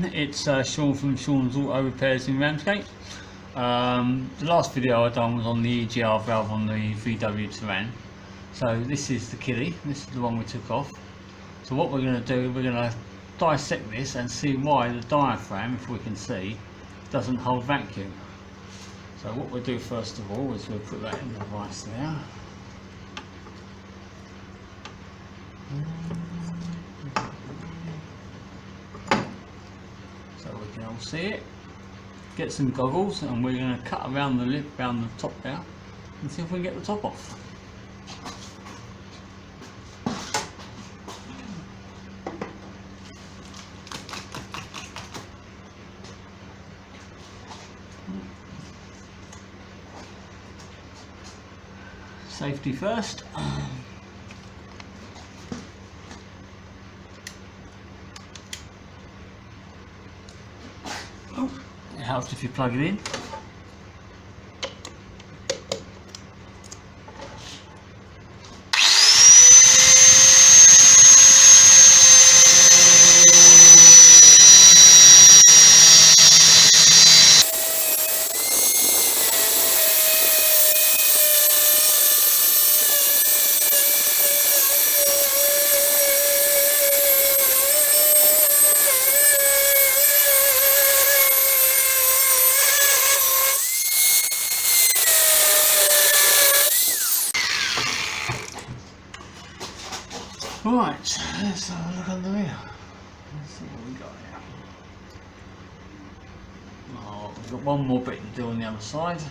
It's Sean from Sean's Auto Repairs in Ramsgate. The last video I done was on the EGR valve on the VW TOURAN. So this is the kiddie, this is the one we took off. So what we're going to do, we're going to dissect this and see why the diaphragm, if we can see, doesn't hold vacuum. So what we'll do first of all is we'll put that in the vise there. So we can all see it. Get some goggles and we're going to cut around the lip, around the top there, and see if we can get the top off. Safety first. It helps if you plug it in. Right, let's have a look under here. Let's see what we got here. Oh, we've got one more bit to do on the other side.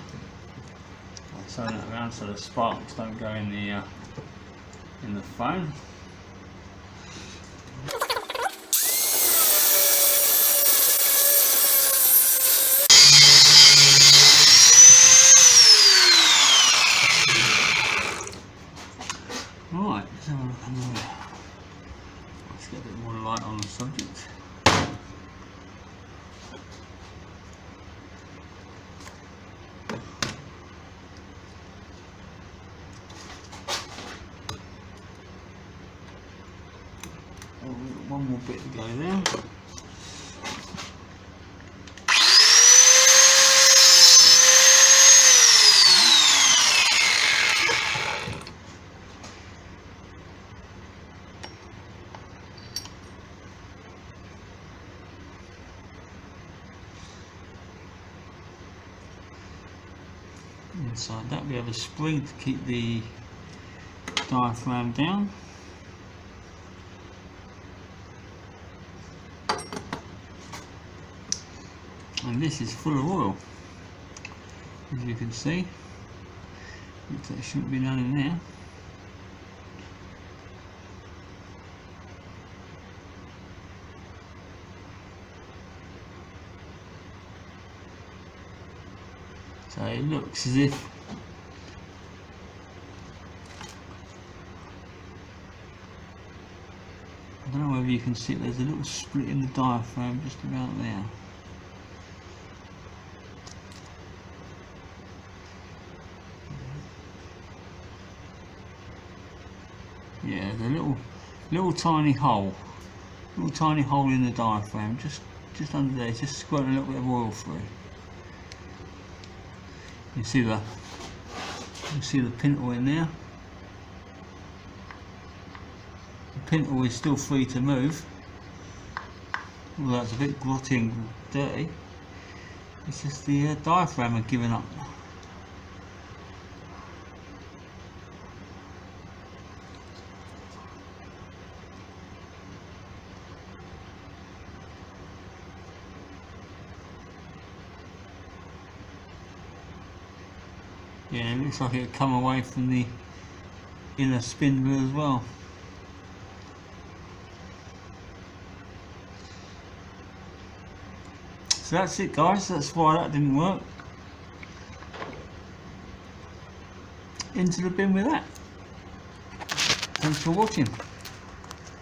I'll turn it around so the sparks don't go in the phone. Right, let's have a look under there. Let's get a bit more light on the subject. Oh, we've got one more bit to go there. Inside that we have a spring to keep the diaphragm down. And this is full of oil, as you can see. Looks like there shouldn't be none in there. So it looks as if I don't know whether you can see it, there's a little split in the diaphragm just about there. Yeah, there's a little tiny hole in the diaphragm, just under there, just squirting a little bit of oil through. You see the pintle in there. The pintle is still free to move, although it's a bit grotty and dirty. It's just the diaphragm had given up. Yeah, it looks like it had come away from the inner spindle as well. So that's it guys, that's why that didn't work. Into the bin with that. Thanks for watching.